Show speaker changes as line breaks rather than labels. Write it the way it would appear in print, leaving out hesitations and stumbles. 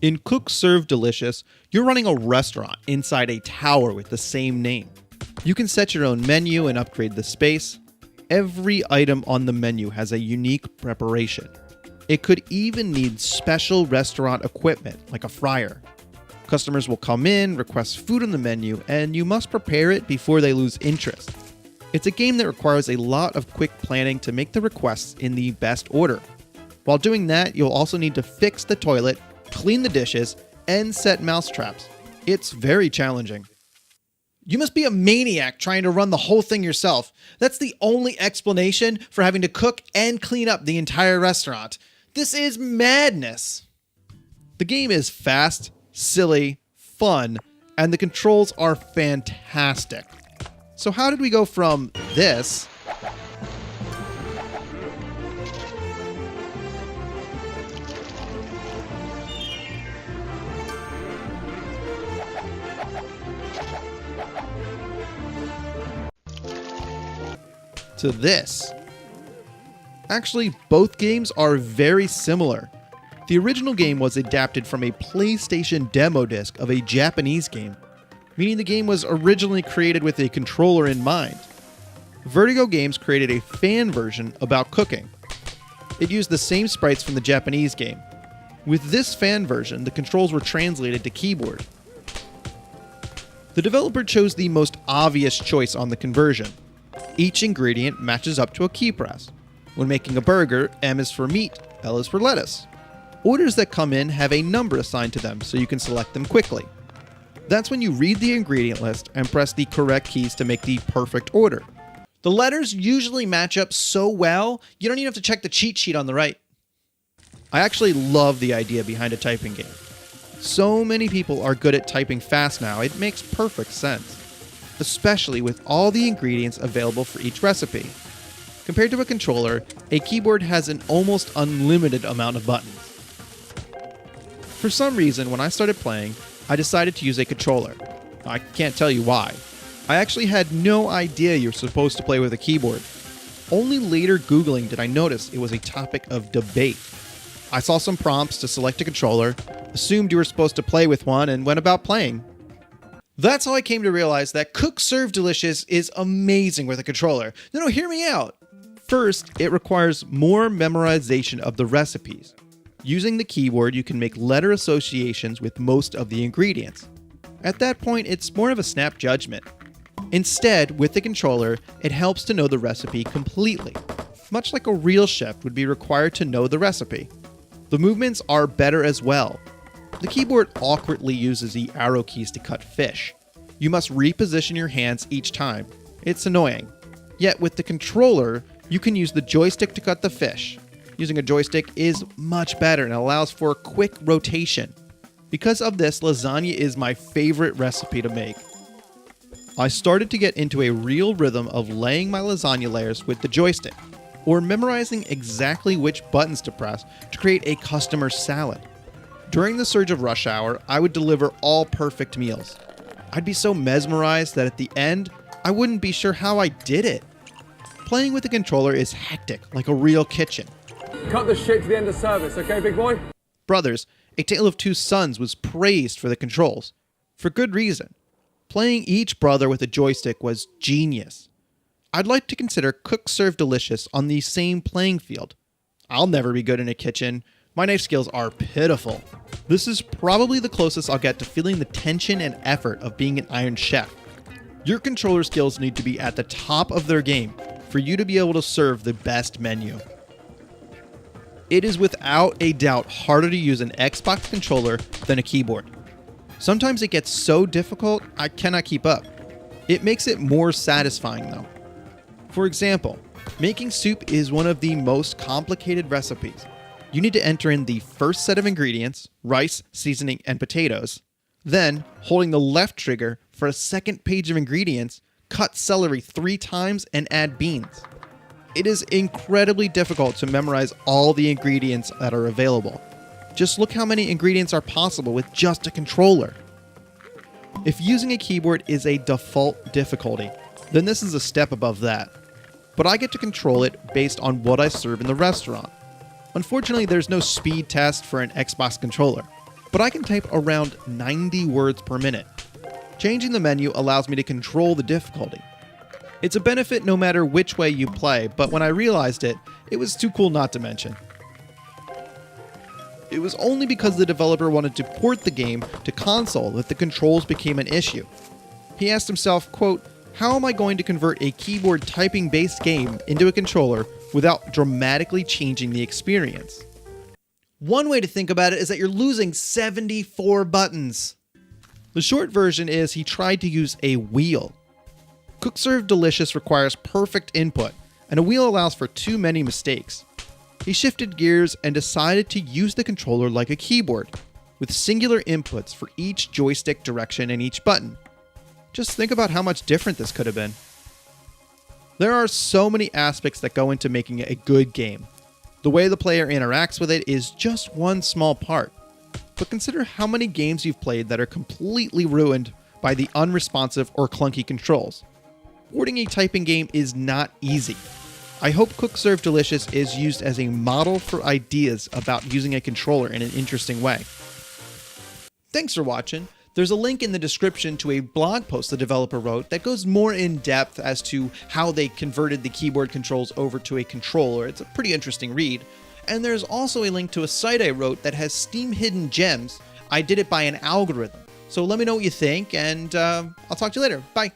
In Cook Serve Delicious, you're running a restaurant inside a tower with the same name. You can set your own menu and upgrade the space. Every item on the menu has a unique preparation. It could even need special restaurant equipment, like a fryer. Customers will come in, request food on the menu, and you must prepare it before they lose interest. It's a game that requires a lot of quick planning to make the requests in the best order. While doing that, you'll also need to fix the toilet, clean the dishes, and set mouse traps. It's very challenging. You must be a maniac trying to run the whole thing yourself. That's the only explanation for having to cook and clean up the entire restaurant. This is madness. The game is fast, silly, fun, and the controls are fantastic. So how did we go from this to this? Actually, both games are very similar. The original game was adapted from a PlayStation demo disc of a Japanese game, meaning the game was originally created with a controller in mind. Vertigo Games created a fan version about cooking. It used the same sprites from the Japanese game. With this fan version, the controls were translated to keyboard. The developer chose the most obvious choice on the conversion. Each ingredient matches up to a key press. When making a burger, M is for meat, L is for lettuce. Orders that come in have a number assigned to them so you can select them quickly. That's when you read the ingredient list and press the correct keys to make the perfect order. The letters usually match up so well, you don't even have to check the cheat sheet on the right. I actually love the idea behind a typing game. So many people are good at typing fast now, it makes perfect sense. Especially with all the ingredients available for each recipe. Compared to a controller, a keyboard has an almost unlimited amount of buttons. For some reason, when I started playing, I decided to use a controller. I can't tell you why. I actually had no idea you're supposed to play with a keyboard. Only later Googling did I notice it was a topic of debate. I saw some prompts to select a controller, assumed you were supposed to play with one, and went about playing. That's how I came to realize that Cook Serve Delicious is amazing with a controller. No, hear me out. First, it requires more memorization of the recipes. Using the keyboard, you can make letter associations with most of the ingredients. At that point, it's more of a snap judgment. Instead, with the controller, it helps to know the recipe completely. Much like a real chef would be required to know the recipe. The movements are better as well. The keyboard awkwardly uses the arrow keys to cut fish. You must reposition your hands each time. It's annoying. Yet with the controller, you can use the joystick to cut the fish. Using a joystick is much better and allows for quick rotation. Because of this, lasagna is my favorite recipe to make. I started to get into a real rhythm of laying my lasagna layers with the joystick, or memorizing exactly which buttons to press to create a customer salad. During the surge of rush hour, I would deliver all perfect meals. I'd be so mesmerized that at the end, I wouldn't be sure how I did it. Playing with the controller is hectic, like a real kitchen.
Cut the shit to the end of service, okay, big boy?
Brothers, A Tale of Two Sons was praised for the controls. For good reason. Playing each brother with a joystick was genius. I'd like to consider Cook Serve Delicious on the same playing field. I'll never be good in a kitchen. My knife skills are pitiful. This is probably the closest I'll get to feeling the tension and effort of being an Iron Chef. Your controller skills need to be at the top of their game for you to be able to serve the best menu. It is without a doubt harder to use an Xbox controller than a keyboard. Sometimes it gets so difficult, I cannot keep up. It makes it more satisfying though. For example, making soup is one of the most complicated recipes. You need to enter in the first set of ingredients, rice, seasoning, and potatoes. Then, holding the left trigger for a second page of ingredients, cut celery 3 times and add beans. It is incredibly difficult to memorize all the ingredients that are available. Just look how many ingredients are possible with just a controller. If using a keyboard is a default difficulty, then this is a step above that. But I get to control it based on what I serve in the restaurant. Unfortunately, there's no speed test for an Xbox controller, but I can type around 90 words per minute. Changing the menu allows me to control the difficulty. It's a benefit no matter which way you play, but when I realized it, it was too cool not to mention. It was only because the developer wanted to port the game to console that the controls became an issue. He asked himself, quote, "How am I going to convert a keyboard typing-based game into a controller without dramatically changing the experience?" One way to think about it is that you're losing 74 buttons. The short version is he tried to use a wheel. Cook Serve Delicious requires perfect input, and a wheel allows for too many mistakes. He shifted gears and decided to use the controller like a keyboard, with singular inputs for each joystick direction and each button. Just think about how much different this could have been. There are so many aspects that go into making it a good game. The way the player interacts with it is just one small part. But consider how many games you've played that are completely ruined by the unresponsive or clunky controls. Porting a typing game is not easy. I hope Cook Serve Delicious is used as a model for ideas about using a controller in an interesting way. Thanks for watching. There's a link in the description to a blog post the developer wrote that goes more in depth as to how they converted the keyboard controls over to a controller. It's a pretty interesting read. And there's also a link to a site I wrote that has Steam hidden gems. I did it by an algorithm. So let me know what you think, and I'll talk to you later. Bye.